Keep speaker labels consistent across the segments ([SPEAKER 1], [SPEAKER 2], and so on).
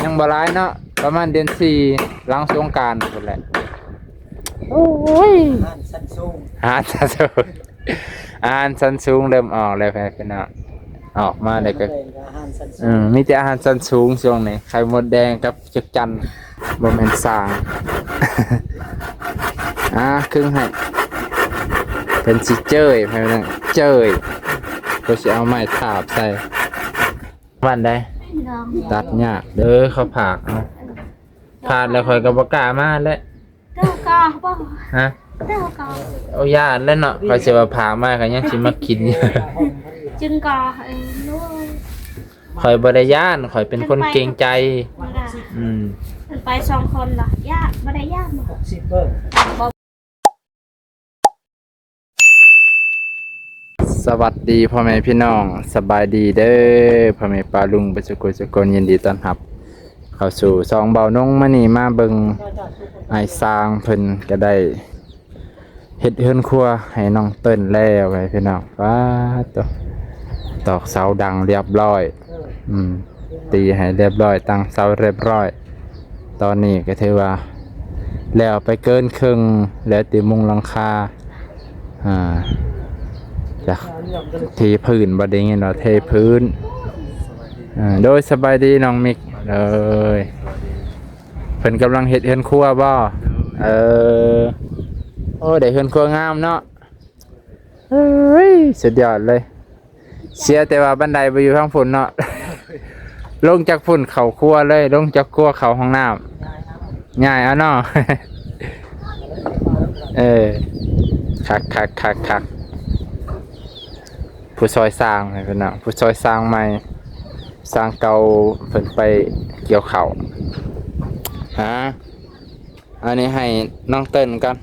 [SPEAKER 1] ยังบ่ร้ายเนาะประมาณเดือน4หลังสงกรานต์พุ่นแหละโอ้ยอาหารชั้นสูงอาหารชั้นสูงเริ่มออกแล้วพี่น้องออกมาได้ก็มีแต่อาหารชั้นสูงช่วงนี้ไข่มดแดงกับจักจั่นบ่แม่นสร้างครึ่งให้เป็นสิเจ้ยพี่น้องเจ้ยก็สิเอาไม้ทาบใส่วันใดตัดยากเด้อเขาผากเนาะผ่านแล้วข่อยก็บ่กล้ามาแล้ว
[SPEAKER 2] เจ้ากาบ่
[SPEAKER 1] ฮะ
[SPEAKER 2] เจ้ากา
[SPEAKER 1] เอาญาติแล้วเนาะข่อยสิว่าผากมาก็ยังสิมากิน
[SPEAKER 2] จึงกานู้
[SPEAKER 1] ข่อยบ่ได้ย่านข่อยเป็นคนเกรงใจ
[SPEAKER 2] มันไป2คนล่ะญาติบ่ได้ญาติ60เบิ่ง
[SPEAKER 1] สวัสดีพ่อแม่พี่น้องสบายดีเด้อพ่อแม่ป้าลุงประสุกุสุกนยินดีต้อนรับเข้าสู่ซองเบานงมื้อนี้มาเบิ่งไอ้สร้างเพิ่นก็ได้เฮ็ดเฮือนครัวให้น้องเติ้นแล้วไว้พี่น้องว้าตอกเสาดังเรียบร้อยตีให้เรียบร้อยตั้งเสาเรียบร้อยตอนนี้ก็ถือว่าแล้วไปเกินครึ่งแล้วติมุงหลังคาจากทีพื้นบดเงี้ยเราเทพื้นโดยสบายดีน้องมิกเลยเพิ่นกำลังเฮ็ดเฮือนครัวบ่โอ้ได้เฮือนครัวงามเนาะเฮ้ยสุดยอดเลยเสียแต่ว่าบันไดไปอยู่ข้างฝนเนาะลงจากฝุ่นเขาครัวเลยลงจากครัวเขาห้องน้ำง่ายอ่ะเนาะคักผู้ซอยสร้างเลยพี่น้องผู้ซอยสร้างใหม่สร้างเก่าเพิ่นไปเกี่ยวข้าวอันนี้ให้น้องเติ้นกัน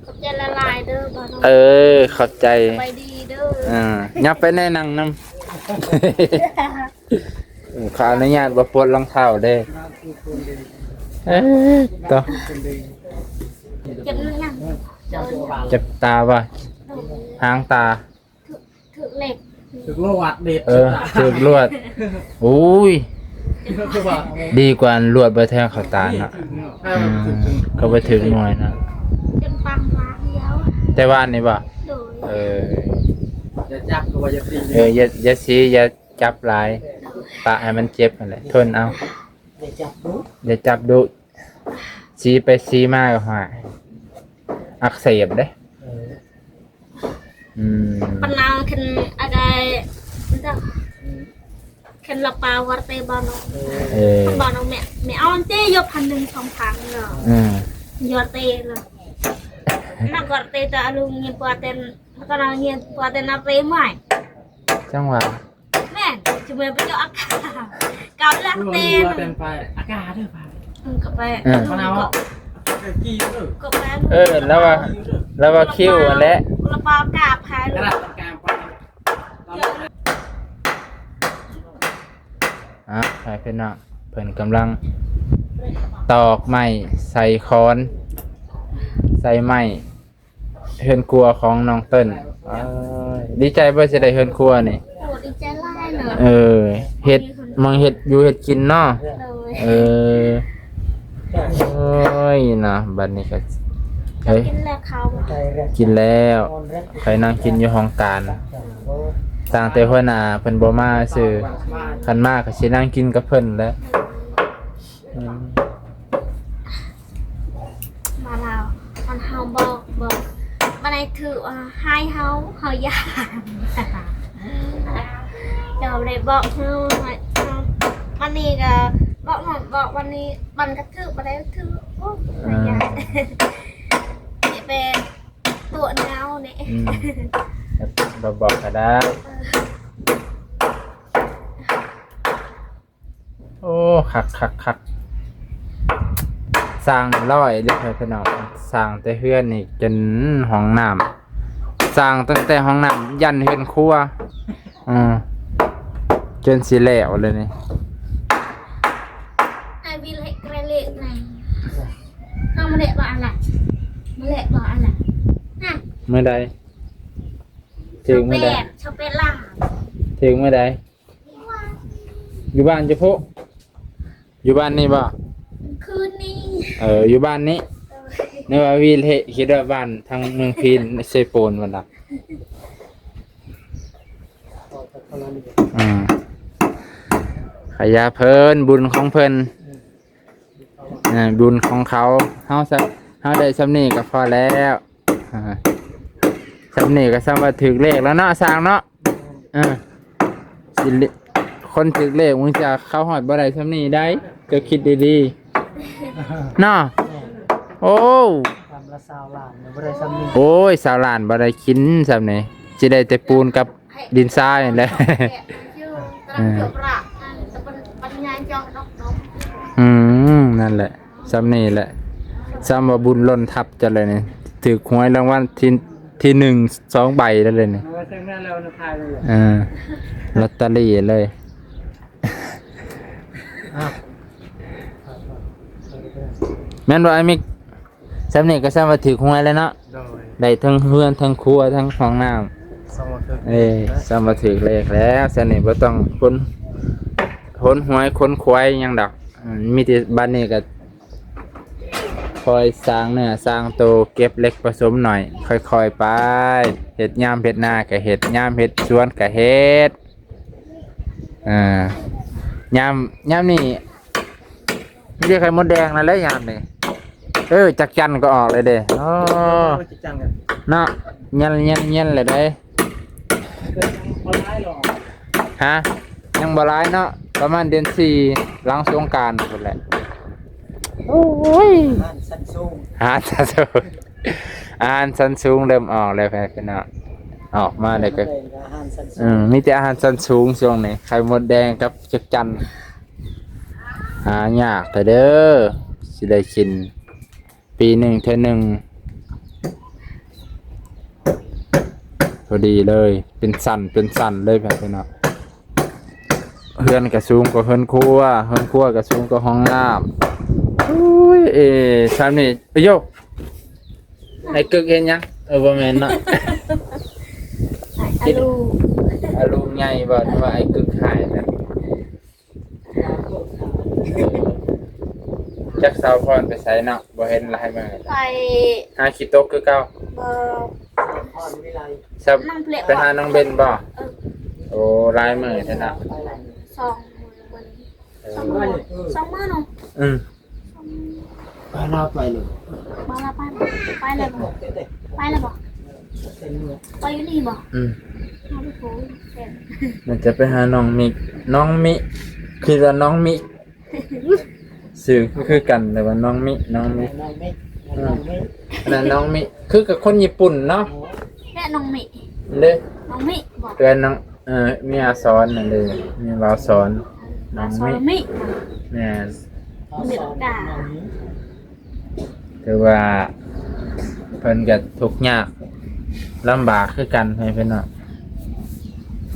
[SPEAKER 2] ขอบใจละลายเด้อบ่น้
[SPEAKER 1] องขอบใจ
[SPEAKER 2] ไปดีเด้
[SPEAKER 1] อยับไปแน่นั่งนำขออนุญาตบ่ปวดรองเท้าเด้ต่อ
[SPEAKER 2] เจ็บยัง
[SPEAKER 1] เจ็บตาป่ะหางตา
[SPEAKER 2] ถึกเหล็ก
[SPEAKER 3] ถึกลวดเด็ด
[SPEAKER 1] ถึกลวดอุ้ยดีกว่าลวดไปแทงเขาตาเนาะก็ไปถึงหน่อยนะ
[SPEAKER 2] จนปังมาเดียว
[SPEAKER 1] แต่ว่านี่ป่ะ
[SPEAKER 3] อย่าจับก็ว่าอย่าตี
[SPEAKER 1] อย่าซีอย่าจับลายปะให้มันเจ็บอะไรทนเอาอย่าจับดุซีไปซีมากก็หายอักเสบเด้
[SPEAKER 2] ปนางคันอะไรนั่นคันละปาวร์เตบานบานแม่เอาเต้ยก1,000 2,000เนาะยอเต้เลยนักวร์เตจะลุงเงียบปวดเต้นก็นางเงียบปวดเต้นนับเต้ไม่
[SPEAKER 1] จังหวะ
[SPEAKER 2] แม่จะไปเจาะอากาศเกาลักเต้
[SPEAKER 3] นไปอากาศเด้อไป
[SPEAKER 2] ก็ไป
[SPEAKER 3] มะนาว
[SPEAKER 2] ก็ไป
[SPEAKER 1] แล้วว่าคิ้วอันแหละ
[SPEAKER 2] กระเป๋ากาบขายลูก
[SPEAKER 1] ใช่เพื่อนน่ะเพื่อนกำลังตอกไม้ใส่ค้อนใส่ไม้เฮือนครัวของน้องเติ้ลดีใจเพื่อจะได้เฮือนครัวนี่
[SPEAKER 2] ดีใจไล่เนอะ
[SPEAKER 1] เห็ดมังเห็ดอยู่เห็ดกินเนาะโอ้ยนะบัดนี้ก็
[SPEAKER 2] กินแล้วเขา
[SPEAKER 1] กินแล้วใครนั่งกินอยู่ห้องการต่างแต่หัวหน้าเพิ่นบ่มาซื่อคันมากก็สินั่งกินกับเพิ่นแล้ว
[SPEAKER 2] มาแล้วมันเฮาบอกมาในถือให้เฮาอยากเดี๋ยวได้บอกเฮาวันนี้ก็บอกวันนี้มันก็ถือมาได้ถือโอ้ยอยากเป็นตัวเงาเนี่ย
[SPEAKER 1] บอกก็ได้โอ้คักสร้างร้อยเรียบร้อยพี่น้องสร้างแต่เฮือนนี่จนห้องน้ำสร้างตั้งแต่ห้องน้ำยันเฮือนครัวจนสิแล้วเลยนี่
[SPEAKER 2] ไอวิเล็กเรเล็กไงเอามาเละบ่อะไรมาเละบ่อะไร
[SPEAKER 1] เมื่อใดถึงเมื่อใด
[SPEAKER 2] ชอบเป็นล่า
[SPEAKER 1] ถึงเมื่อใดอยู่บ้านจะพุ อยู่บ้านนี่บ่
[SPEAKER 2] คืนนี้
[SPEAKER 1] อยู่บ้านนี้ในว่าวีเลคิดว่าบ้านทางเมืองพีนเซโปนวันละขยาเพิ่นบุญของเพิ่นบุญของเขาเฮาได้สำนีก็พอแล้วสำนีก็ซ้ำว่าถึกเลขแล้วเนาะสร้างเนาะสิคนถึกเลขมึงจะเข้าหอดบ่ได้สำนีได้ก็คิดดีๆเนาะโอ้โอ้ยสาวหลานบ่ได้กินซ้ำนี่สิได้แต่ปูนกับดินทรายนั่นแหละ นั่นแหละซ้ำนี่แหละซ้ำว่าบุญล้นทับจะเลยเนี่ยถือหวยรางวัลที่หนึ่ง2 ใบแล้วเลยเนี่ยลอตเตอรี่เลยแม่นว่าไอ้มิกซ้ำนี่ก็ซ้ำว่าถือหวยเลยเนาะได้ทั้งเฮือนทั้งครัวทั้งห้องน้ำซ้ำว่าถือเลขแล้วซ้ำนี่บ่ต้องคนหวยคนควายยังดอกมีแต่บ้านนี้ก็คอยสร้างเนื้อสร้างโตเก็บเล็กผสมหน่อยค่อยๆไปเห็ดยามเห็ดหน้าก็เห็ดยามเห็ดสวนก็เห็ดยามนี่ไม่ใช่ไข่มดแดงนะเลยยามนี่จักจันก็ออกเลยเด้เนาะยันเลยเด้ฮะยังบ่ร้ายเนาะประมาณเดือน4หลังสงกรานต์พุ่นแหละโอ้ยอาหารชั้นสูงอาหารชั้นสูงเริ่มออกแล้วแฟนๆเนาะออกมาเลยก็มีแต่อาหารชั้นสูงช่วงนี้ไข่มดแดงกับจักจั่นหายากแต่เด้อสิได้กินปีหนึ่งเท่านึงพอดีเลยเป็นสั่นเลยแฟนๆเนาะเฮือนกระสูงก็เฮือนครัวกระสูงก็ห้องน้ำอุ้ยชามนี่โยกไอ้กึกเห็นยังบ่แม่นเนาะอาลูใหญ่บ่ว่าไอ้กึกหายนะจักสาวพรไปไสเนาะบ่เห็นหลายมื้อไปหาขี้ตกคือเก่าซับไปหาน้องเบนบ่โอ้หลายมื้อแท้เนาะ
[SPEAKER 2] สองมื้อเนาะ
[SPEAKER 3] บ้านเราไปเลย
[SPEAKER 2] มาละไปเลยบ่ไปอยู่นี่บ่เอาไปโผล่แฟน
[SPEAKER 1] มันจะไปหาน้องมิคือว่าน้องมิสื่อคือกันแต่ว่าน้องมินั่นน้องมิคือกับคนญี่ปุ่นเนาะ
[SPEAKER 2] แม่น้องมิ
[SPEAKER 1] เด้
[SPEAKER 2] น้องมิบ่
[SPEAKER 1] เกินน้องมีอาสอนนั่นเลยมีวาวสอนน้องมิแม่นคือว่าเพิ่นก็ทุกข์ยากลำบากคือกันให้เพิ่นเนาะ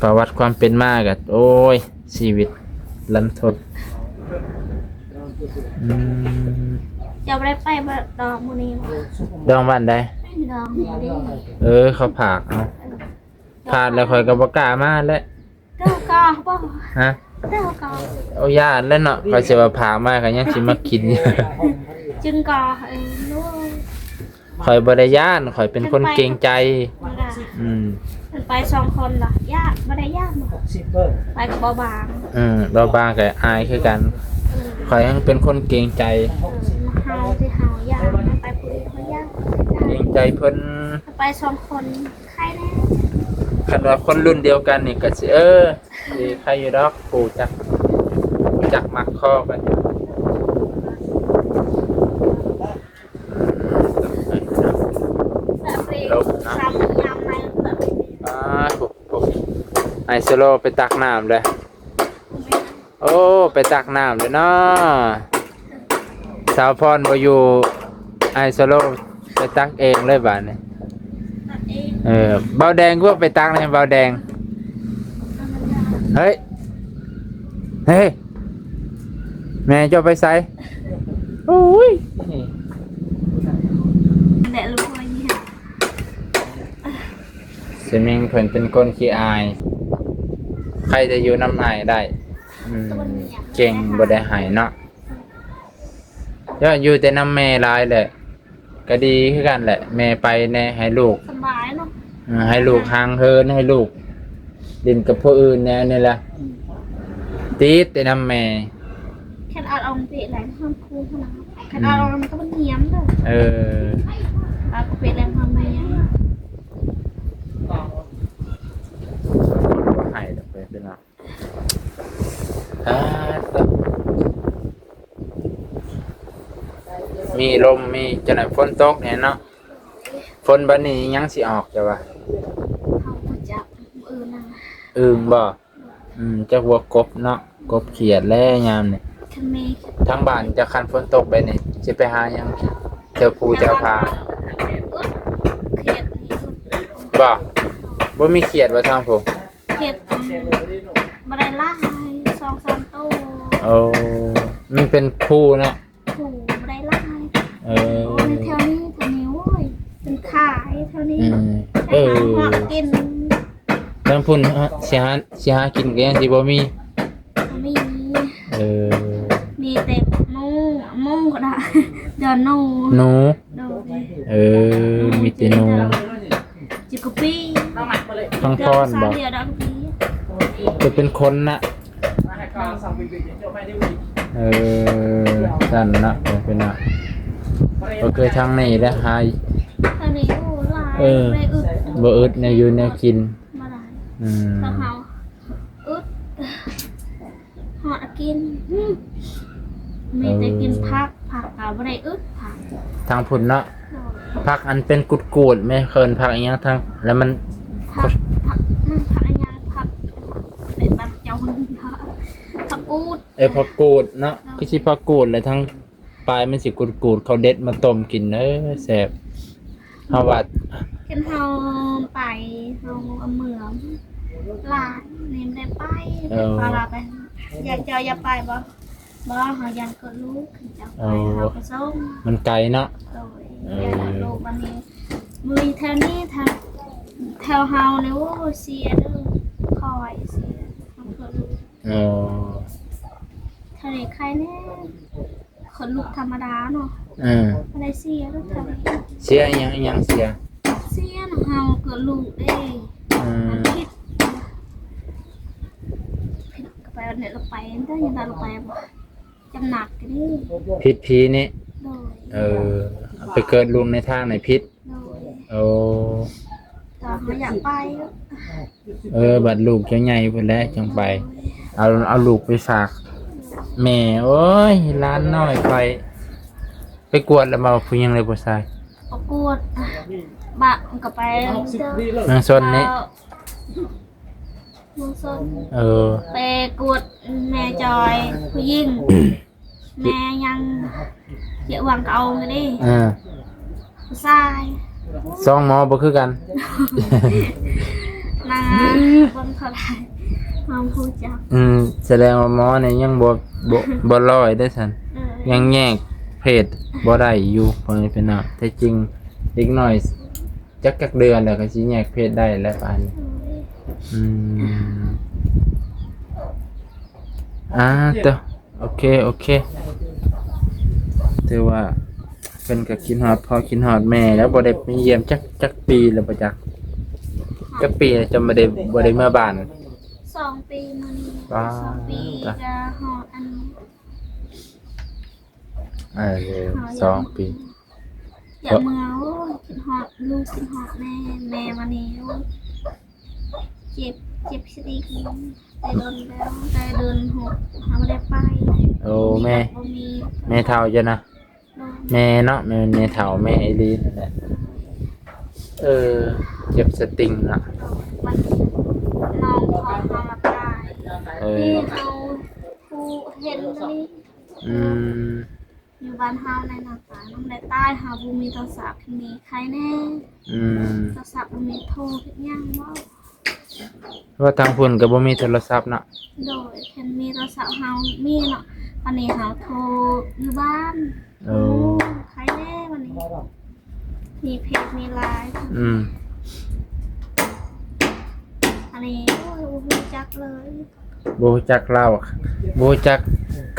[SPEAKER 1] ประวัติความเป็นมาก็โอ้ยชีวิตลันทด
[SPEAKER 2] จะไปดองมื้อนี้
[SPEAKER 1] ดองบ้านใด
[SPEAKER 2] ดอง
[SPEAKER 1] เขาผากเอาผากแล้วค่อยก็บ่กล้ามาแล้ว
[SPEAKER 2] เจ้าก็บ่
[SPEAKER 1] ฮะ
[SPEAKER 2] เจ้าก็
[SPEAKER 1] เอาญาติแล้วเนาะค่อยสิว่าผากมาก็ยังสิมากิน
[SPEAKER 2] จึงก็
[SPEAKER 1] ข่อยบ่ได้ย่านข่อยเป็นคนเกรงใจ
[SPEAKER 2] ไป2 คนล่ะย่าบ่ได้ย่านไปกับเบาบาง
[SPEAKER 1] เบาบางก็อายคือกันข่อยยังเป็นคนเกรงใจ
[SPEAKER 2] เฮาสิเฮาย่าไปผู้อื่นเขาย่า
[SPEAKER 1] เกรงใจเพิ่น
[SPEAKER 2] ไป2 คนใครแน่
[SPEAKER 1] คันว่าคนรุ่นเดียวกันนี่ก็สิสิใครอยู่ดอกผู้จักมักคอกันไอโซโลไปตักน้ำเลยโอ้ไปตักน้ำเลยเนาะสาวพรบ่อยู่ไอโซโลไปตักเองเลยบ้านนี่เบาแดงก็ไปตักเลยเบาแดงเฮ้ยแม่จะไปใส่โอ้ย
[SPEAKER 2] แดดรู้ว่าเนี่ย
[SPEAKER 1] เสมิงเพิ่นเป็นคนขี้อายใครจะอยู่น้ำอายได้เก่งบ่ได้หายเนาะ ก็อยู่แต่น้ำแม่หลายแหละก็ดีคือกันแหละแม่ไปแน่ให้ลูก
[SPEAKER 2] สบายเนาะ
[SPEAKER 1] ให้ลูกห่างเฮินให้ลูกดินกับผู้อื่นแน่นี่แหละติดแต่น้ำแม่
[SPEAKER 2] แค่เอาไปแหลงห้องครูขนาดแค่เอามันก็มันเหี้ยมเลย เอาไปแหลงห้องแม่
[SPEAKER 1] ให้ดอกเป็นเนาะมีลมมีจะไหนฝนตกเนี่ยเนาะฝนบัดนี้ยังสิออกจ้ะวะ
[SPEAKER 2] เขาก็จับนะ
[SPEAKER 1] อึ่งบ่จะวัวกบเนาะกบเขียดแล่ยามนี่
[SPEAKER 2] คันเมฆ
[SPEAKER 1] ทางบ้านจะคันฝนตกไปนี่สิไปหาหยังเจ้าภูเจ้าพา
[SPEAKER 2] เขียด
[SPEAKER 1] บ่มีเขียดว่าทางผม
[SPEAKER 2] เขียดบันไดล่า2-3ตู้
[SPEAKER 1] มันเป็นคู่เนาะ
[SPEAKER 2] ถูบันไดล่า
[SPEAKER 1] เออ
[SPEAKER 2] โอ้ในแถวนี้แถวนี้โว้ยเป็นขายแถวนี้
[SPEAKER 1] เออ
[SPEAKER 2] หากิน
[SPEAKER 1] ทางพุ่นสิหากินก็ยังสิบ่มี
[SPEAKER 2] มี
[SPEAKER 1] เออ
[SPEAKER 2] มีแต่มูก็ได้เดี๋ยวนู
[SPEAKER 1] หนู
[SPEAKER 2] ดู
[SPEAKER 1] มีแต่หนู
[SPEAKER 2] จิกปี้
[SPEAKER 1] พังพรบ่
[SPEAKER 2] เดี๋ยวดอกปี้
[SPEAKER 1] จะเป็นคนนะสั่นนะเป็นน่ะก็เคยทางนี้แหล้วหาย
[SPEAKER 2] ตอนนี้โอ้ลายไม่อึด
[SPEAKER 1] บ่อึดในอยู่แนวกิน
[SPEAKER 2] มาได้
[SPEAKER 1] อืม
[SPEAKER 2] ถ้าเขาอึดหอดกินมีแต่กินผักกับอะไรอึดผัก
[SPEAKER 1] ทางพุ่นเนาะผักอันเป็นกุดๆไม่เคินผักอีหยังทางแล้วมัน
[SPEAKER 2] ผักอะไรอย่างผักเป็นแบบเจ้าคนผักกูด
[SPEAKER 1] ผักกูดเนาะคือสิผักกูดเลยทั้งปลายมันสิกุดๆเขาเด็ดมาต้มกินแซ่บเฮาว่า
[SPEAKER 2] กินเฮาไปเฮาเอาเมืองลาเนมได้ไปปลาไปอยากจะอย่าไปบ่เฮายันก็ลูกจะไปเฮาก็ส่ง
[SPEAKER 1] มันไกลเนาะ
[SPEAKER 2] โดยอยากลูกวันนี้มือแถวนี้แถวเฮาเนี่ยโอ้เสียเด้อคอยเสียเฮาก็ลูกทะเลใครแน่คนลูกธรรมดาเนาะอะไรเสียแล้วทำ
[SPEAKER 1] เสียอีหยังเสีย
[SPEAKER 2] เสียนะเฮาเกิดลูกเด้มันผิดก็ไปเนี่ยเราไปได้ยังไงเราไปบ่จำหนักกันดิ
[SPEAKER 1] พิษผีนี่
[SPEAKER 2] โดย
[SPEAKER 1] ไปเกิดลุงในทางไหนพิษ
[SPEAKER 2] โดยตอนเขาอยากไป
[SPEAKER 1] บัดลูกจะใหญ่ไปแล้วจังไปเอาลูกไปฝากแม่โอ้ยร้านน้อยไปกวดแล้วมาพูยังเลยบ่ทราย
[SPEAKER 2] ประกวดบะก็ไป
[SPEAKER 1] นางซนนี่
[SPEAKER 2] นางซน ไปกวดแม่จอยผู้หญิงแม่ยังเยอะหวังเอาไงดิผู้ชาย
[SPEAKER 1] สองหมอบ่คือกัน
[SPEAKER 2] นางบนเขาได้มองผู้จับ
[SPEAKER 1] แสดงว่าหมอเนี่ยยังบ่ร้อยได้ซั่นยังแยกเพศบ่ได้อยู่เพราะนี่เป็นน่ะแต่จริงเด็กน้อยจักเดือนแล้วก็สิแยกเพศได้แล้วปานนี้ตัวโอเคถือว่าเป็นกับกินฮอดพ่อกินฮอดแม่แล้วบ่ได้ไปเยี่ยมจักปีแล้วบ่จักปีจะบ่ได้มาบ้าน
[SPEAKER 2] 2 ปีมัน2 ปีจะหอดอัน
[SPEAKER 1] 2 ปี
[SPEAKER 2] อย่าเมื่อกินหอดลูกกินหอดแม่วันนี้เจ็บสิดีกันแต่โดนแล้วแต่เดินหกหาไม่ได้ไป
[SPEAKER 1] โอ้แม่เฒ่าจ้ะนะแม่เนาะแม่เฒ่าแม่ไอรีนนั่นแหละเจ็บสติงน่ะ
[SPEAKER 2] มันน้องพอเขามาตายที่เขาผู้เห็นนี่อยู่บ้านเฮาในหน้าตาน้องได้ตายหาบุมีโทรศัพท์มีใครแน่โทรศัพท์บุมีโทรเฮ็ดยังว่า
[SPEAKER 1] ทางพุ่นก็บ่มีโทรศัพท์เนาะ
[SPEAKER 2] โดยเพิ่นมีโทรศัพท์เฮามีเนาะวันนี้เฮาโทรอยู่บ้านใครแน่วันนี้มีเพจมีไลน์อันนี้โอ้ยบ่รู้จักเลย
[SPEAKER 1] บ่รู้จักเล่าบ่รู้จัก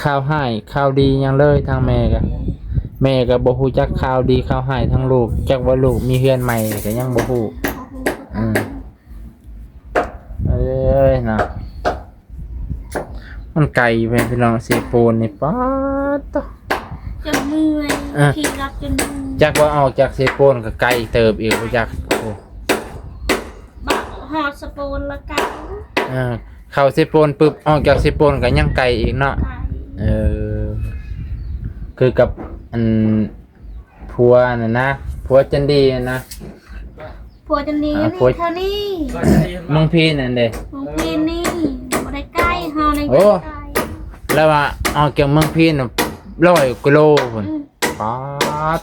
[SPEAKER 1] ข่าวให้ข่าวดีหยังเลยทางแม่ก็ แม่ก็บ่ฮู้จักข่าวดีข่าวร้ายทั้งลูกจักว่าลูกมีเฮือนใหม่ก็ยังบ่ฮู้เอ้ยนะมันไกลไปพี่น้องเซโปนนี่ป๊าดตะ
[SPEAKER 2] จนเมื่อยขี่รถจนเมื่อย
[SPEAKER 1] จักว่าออกจากเซโปนก็ไกลเติบอีกบ่จักโอ้
[SPEAKER 2] บักหอดสปูนละกัน
[SPEAKER 1] เข้าเซโปนปึ๊บออกจากเซโปนก็ยังไกลอีกเนาะ
[SPEAKER 2] ไก่
[SPEAKER 1] คือกับอันผัวน่ะนะผัวจันดีน่ะนะ
[SPEAKER 2] ผัวจนนี้นี่เท่านี้
[SPEAKER 3] ก็จะดี
[SPEAKER 1] มึงพี่นั่นเด้
[SPEAKER 2] มึงพี่นี่บ่ได้ใกล้เฮาใน
[SPEAKER 1] โอ้
[SPEAKER 2] ใกล้
[SPEAKER 1] แล้วว่าออกจากเมืองพี่น่ะ100กิโลพุ่นป๊าด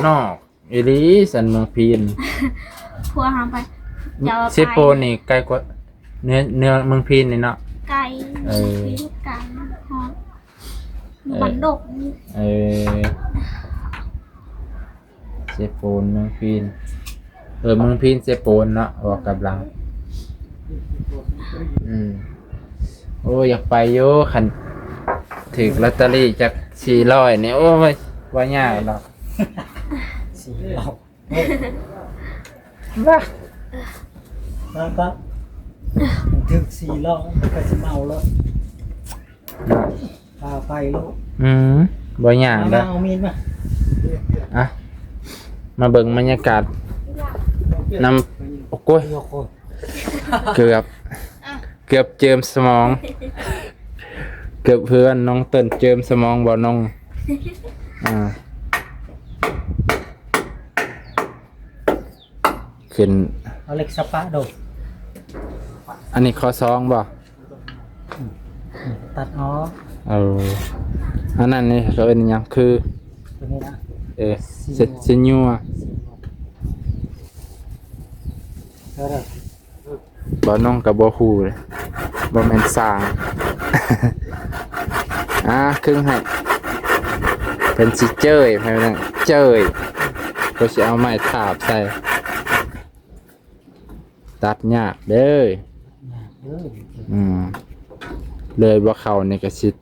[SPEAKER 1] นอกอีหลีสันเมืองพีน
[SPEAKER 2] ผัวหามไปจะ
[SPEAKER 1] เซโปนนี่ไกลกว่าเนื้อเมืองพีนนี่เนาะ
[SPEAKER 2] ไก่พี่ไก่หอดบันดกนี่
[SPEAKER 1] เซโปนเมืองพีนเมืองพีนเซโปนเนาะออกกำลังโอ้อยากไปอยู่คันถึกลอตเตอรี่จาก400นี่โอ้ยว่ายากดอก
[SPEAKER 3] สี่รอบ
[SPEAKER 1] บ้า
[SPEAKER 3] แล้วก็ถึง4รอบก็จะเมาแล้วพาไปลูก
[SPEAKER 1] บ่ยาก
[SPEAKER 3] มา
[SPEAKER 1] เด้อ
[SPEAKER 3] เอามีดมา
[SPEAKER 1] อ่ะมาเบิ่งบรรยากาศนำโอ้โก้ย
[SPEAKER 3] โยโค
[SPEAKER 1] เกือบเจิมสมอง เกือบเพื่อนน้องเติ้นเจิมสมองบ่น้องขึ้น
[SPEAKER 3] เอาเล็กสปาโด
[SPEAKER 1] อันนี้ข้อสองบ่
[SPEAKER 3] ตัดออก
[SPEAKER 1] อันนั้นนี่เขาเป็นหยังคือ
[SPEAKER 3] ตัวนี้นะ
[SPEAKER 1] เซญัว
[SPEAKER 3] แล้วเด้อ
[SPEAKER 1] บ่น้องกับบ่ฮู้เลยบ่แม่นสร้าง ครึ่งให้เป็นสิเจ้ยให้มันเจ้ยก็สิเอาไม้ทาบใส่ตัดยากเด้อ
[SPEAKER 3] เด้อ
[SPEAKER 1] เลยบ่เข้านี่ก็สิบ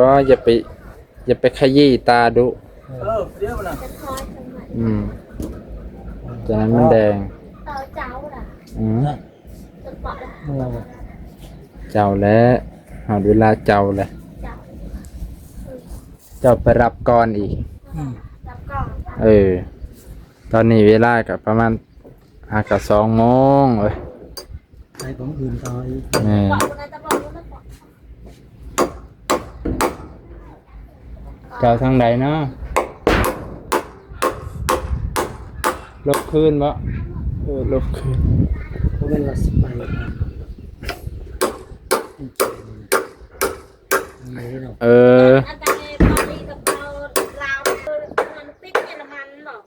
[SPEAKER 1] ่อย่าไปขยี้ตาดุ
[SPEAKER 3] เดี๋ยวนะ
[SPEAKER 2] จะคอยทำไม
[SPEAKER 1] จากนั้นมันแดง
[SPEAKER 2] เต่าเจ้าล่ะ จะเปาะล่ะ
[SPEAKER 3] เมื่อวะ
[SPEAKER 1] เจ้าแล้วหาเวลาเจ้าแหละ
[SPEAKER 2] เจ้า
[SPEAKER 1] เจ้าไปรับก่อนอีก
[SPEAKER 2] รับก่อน
[SPEAKER 1] ตอนนี้เวลากับประมาณกับ2 โมงเอ้ย
[SPEAKER 3] ไปผมอื่นต่ออีก
[SPEAKER 1] แม่
[SPEAKER 2] เปาะคนนั้นจะบอกว่าไม่เปาะ
[SPEAKER 1] เจ้าทางใดเนาะลบคืนบ่ลบคืน
[SPEAKER 3] เพราะเป็นเราสิไปนะไม่ได้หรอก
[SPEAKER 2] อันใดตอนนี้กับเรามันปิดเนี่ยน้ำมันหรอก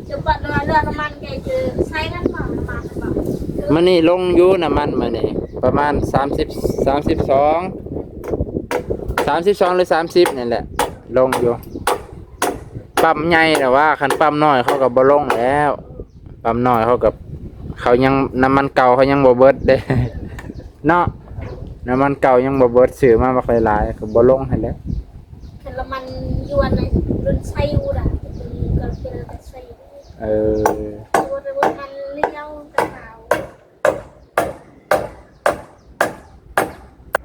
[SPEAKER 2] จะเปิดเรือน้ำมันแกจะใช้กันเปล่าน้ำมันหรือเปล่า
[SPEAKER 1] มันนี่ลงอยู่น้ำมันมานี่ประมาณ32หรือ30นี่แหละ ลงอยู่ปั๊มใหญ่แต่ว่าคันปั๊มน้อยเขาก็บ่ลงแล้วปั๊มน้อยเขากับเขายังน้ำมันเก่าเขายังบ่เบิดเด้ เนาะน้ำมันเก่ายังบ่เบิดซื้อมาบ่ค่อยหลายก็บ่ลงให้แล้ว
[SPEAKER 2] คือน้ำมันยวนเลยรุ่นไซยูล่ะก็เป็นไซยูยวนเลยมันเลี้ยวกระเป๋า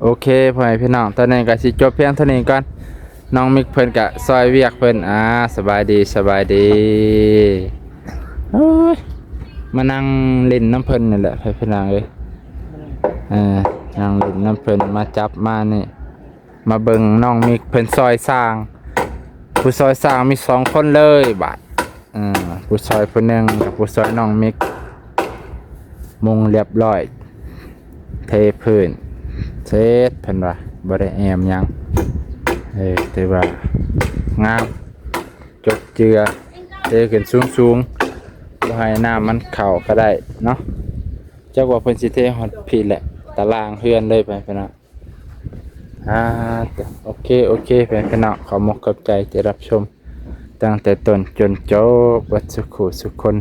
[SPEAKER 1] โอเคพ่อแม่พี่น้องตอนนี้ก็สิจบเพียงเท่านี้ก่อนน้องมิกเพิ่นก็ซอยเวียกเพิ่นสบายดีโอ้ยมานั่งเล่นน้ำเพิ่นนี่แหละพ่อพี่น้องเอ้ยนั่งเล่นน้ำเพิ่นมาจับมานี่มาเบิ่งน้องมิกเพิ่นซอยสร้างผู้ซอยสร้างมี2 คนเลยบาดผู้ซอยผู้หนึงกับผู้ซอยน้องมิกมุงเรียบร้อยเทพื้นเสร็จเพิ่นว่าบ่ได้แอมหยังถือว่างามจบเจือเทขึ้นสูงบ่ให้น้ำมันเข้าก็ได้เนาะจักว่าเพิ่นสิเทฮอดพี่แหละตารางเฮือนเลยไปพี่น้องโอเคเพื่อนๆขอมกขอบใจที่รับชม ตั้งแต่ต้นจนจบวัดสุขุสุคน